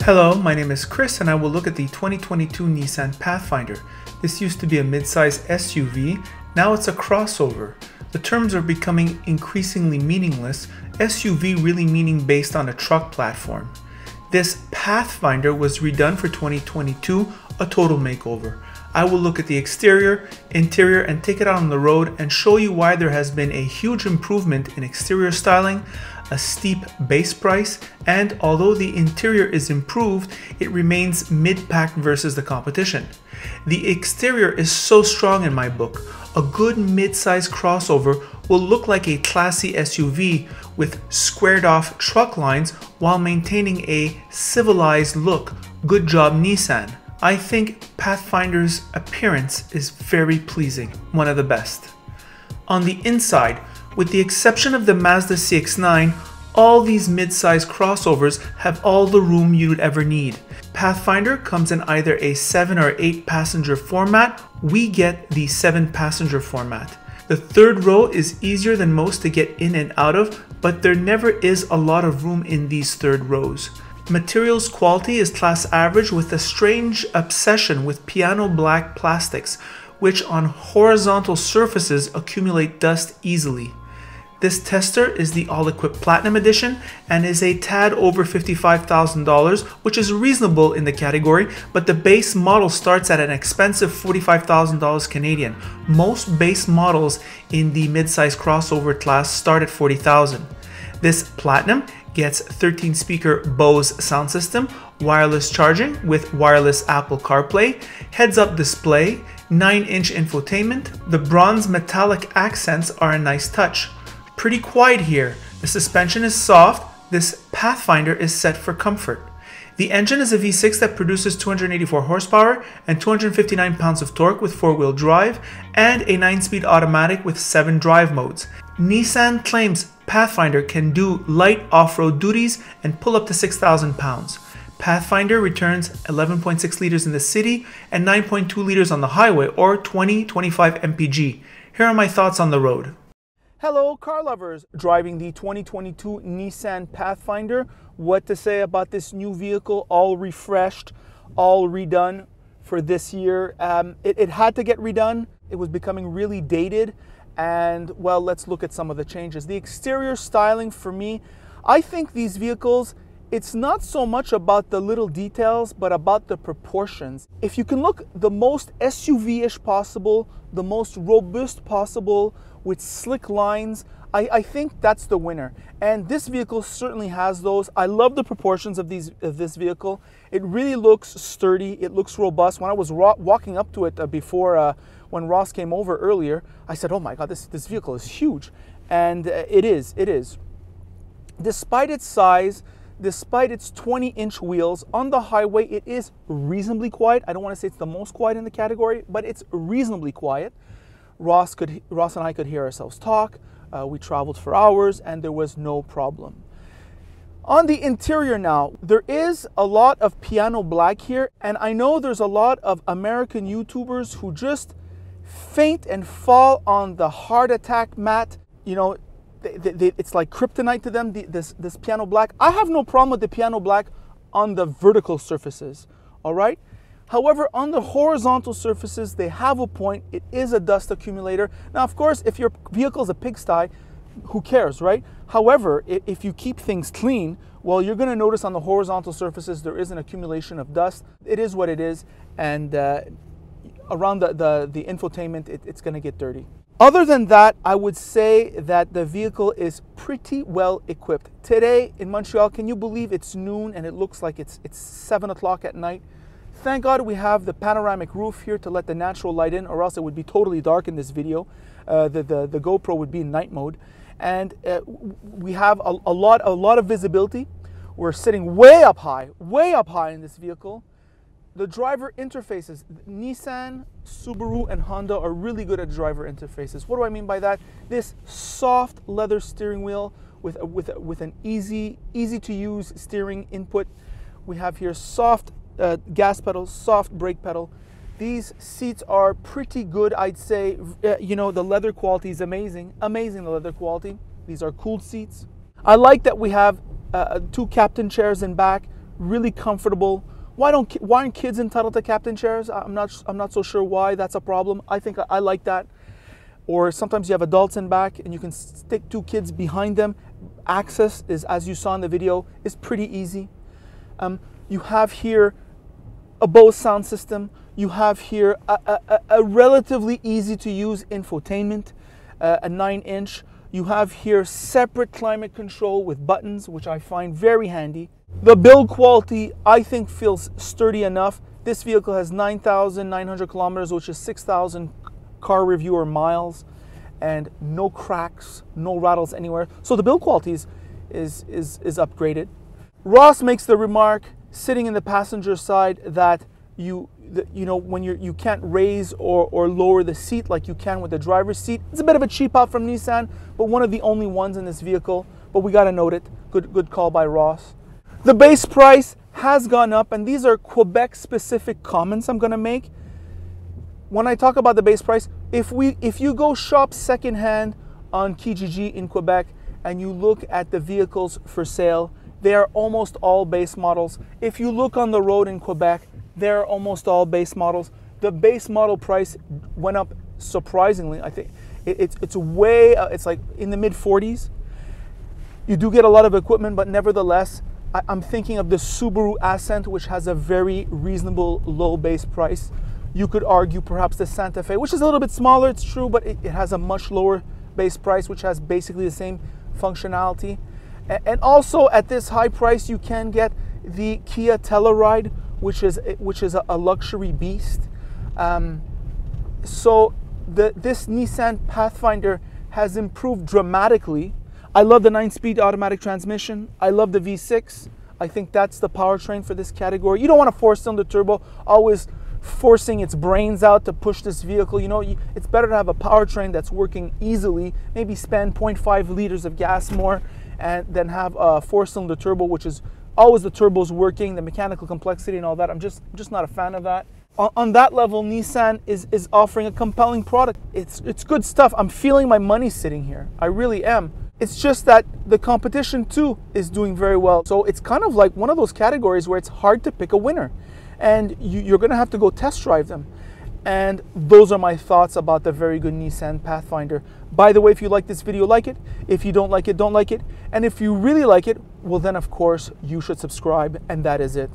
Hello, my name is Chris and I will look at the 2022 Nissan Pathfinder. This used to be a midsize SUV, now it's a crossover. The terms are becoming increasingly meaningless, SUV really meaning based on a truck platform. This Pathfinder was redone for 2022, a total makeover. I will look at the exterior, interior, and take it out on the road and show you why there has been a huge improvement in exterior styling, a steep base price, and although the interior is improved, it remains mid-pack versus the competition. The exterior is so strong in my book. A good mid-size crossover will look like a classy SUV with squared off truck lines while maintaining a civilized look. Good job, Nissan. I think Pathfinder's appearance is very pleasing, one of the best. On the inside, with the exception of the Mazda CX-9, all these mid-size crossovers have all the room you'd ever need. Pathfinder comes in either a 7 or 8 passenger format. We get the 7 passenger format. The third row is easier than most to get in and out of, but there never is a lot of room in these third rows. Materials quality is class average with a strange obsession with piano black plastics, which on horizontal surfaces accumulate dust easily. This tester is the all-equipped Platinum Edition and is a tad over $55,000, which is reasonable in the category, but the base model starts at an expensive $45,000 Canadian. Most base models in the mid-size crossover class start at $40,000. This Platinum gets 13-speaker Bose sound system, wireless charging with wireless Apple CarPlay, heads-up display, 9-inch infotainment. The bronze metallic accents are a nice touch. Pretty quiet here. The suspension is soft. This Pathfinder is set for comfort. The engine is a V6 that produces 284 horsepower and 259 pounds of torque with 4-wheel drive and a 9-speed automatic with 7 drive modes. Nissan claims Pathfinder can do light off-road duties and pull up to 6,000 pounds. Pathfinder returns 11.6 liters in the city and 9.2 liters on the highway, or 20-25 mpg. Here are my thoughts on the road. Hello car lovers, driving the 2022 Nissan Pathfinder. What to say about this new vehicle, all refreshed, all redone for this year. It had to get redone. It was becoming really dated. And well, let's look at some of the changes. The exterior styling for me, I think these vehicles, it's not so much about the little details, but about the proportions. If you can look the most SUV-ish possible, the most robust possible, with slick lines, I think that's the winner. And this vehicle certainly has those. I love the proportions of this vehicle. It really looks sturdy. It looks robust. When I was walking up to it before, when Ross came over earlier, I said, oh my God, this vehicle is huge. And it is. Despite its size, despite its 20-inch wheels, on the highway, it is reasonably quiet. I don't want to say it's the most quiet in the category, but it's reasonably quiet. Ross and I could hear ourselves talk. We traveled for hours and there was no problem. On the interior now, there is a lot of piano black here, and I know there's a lot of American YouTubers who just faint and fall on the heart attack mat. You know, it's like kryptonite to them, this piano black. I have no problem with the piano black on the vertical surfaces, all right? However, on the horizontal surfaces, they have a point. It is a dust accumulator. Now, of course, if your vehicle is a pigsty, who cares, right? However, if you keep things clean, well, you're going to notice on the horizontal surfaces there is an accumulation of dust. It is what it is, and around the infotainment, it's going to get dirty. Other than that, I would say that the vehicle is pretty well equipped. Today in Montreal, can you believe it's noon and it looks like it's 7 o'clock at night? Thank God we have the panoramic roof here to let the natural light in, or else it would be totally dark in this video. The GoPro would be in night mode. And we have a lot of visibility. We're sitting way up high in this vehicle. The driver interfaces, Nissan, Subaru, and Honda are really good at driver interfaces. What do I mean by that? This soft leather steering wheel with an easy to use steering input. We have here soft gas pedal, soft brake pedal. These seats are pretty good, I'd say. You know, the leather quality is amazing. Amazing, the leather quality. These are cooled seats. I like that we have 2 captain chairs in back. really comfortable. Why aren't kids entitled to captain chairs? I'm not so sure why that's a problem. I think I like that. Or sometimes you have adults in back and you can stick 2 kids behind them. Access is, as you saw in the video, is pretty easy. You have here a Bose sound system. You have here a relatively easy to use infotainment, a 9-inch. You have here separate climate control with buttons, which I find very handy. The build quality, I think, feels sturdy enough. This vehicle has 9,900 kilometers, which is 6,000 car reviewer miles, and no cracks, no rattles anywhere. So the build quality is upgraded. Ross makes the remark, sitting in the passenger side, that when you can't raise or lower the seat like you can with the driver's seat. It's a bit of a cheap out from Nissan, but one of the only ones in this vehicle. But we gotta note it. Good call by Ross. The base price has gone up, and these are Quebec-specific comments I'm gonna make. When I talk about the base price, if you go shop secondhand on Kijiji in Quebec and you look at the vehicles for sale, they are almost all base models. If you look on the road in Quebec, they're almost all base models. The base model price went up surprisingly. I think it's like in the mid-40s. You do get a lot of equipment, but nevertheless, I'm thinking of the Subaru Ascent, which has a very reasonable low base price. You could argue perhaps the Santa Fe, which is a little bit smaller, it's true, but it has a much lower base price, which has basically the same functionality. And also at this high price, you can get the Kia Telluride, which is a luxury beast. So this Nissan Pathfinder has improved dramatically. I love the 9-speed automatic transmission. I love the V6. I think that's the powertrain for this category. You don't want a 4-cylinder turbo always forcing its brains out to push this vehicle. It's better to have a powertrain that's working easily, maybe spend 0.5 liters of gas more, and then have a 4-cylinder turbo, which is always the turbo's working, the mechanical complexity and all that. I'm just not a fan of that. On that level, Nissan is offering a compelling product. It's good stuff. I'm feeling my money sitting here. I really am. It's just that the competition too is doing very well. So it's kind of like one of those categories where it's hard to pick a winner. And you're gonna have to go test drive them. And those are my thoughts about the very good Nissan Pathfinder. By the way, if you like this video, like it. If you don't like it, don't like it. And if you really like it, well then of course you should subscribe, and that is it.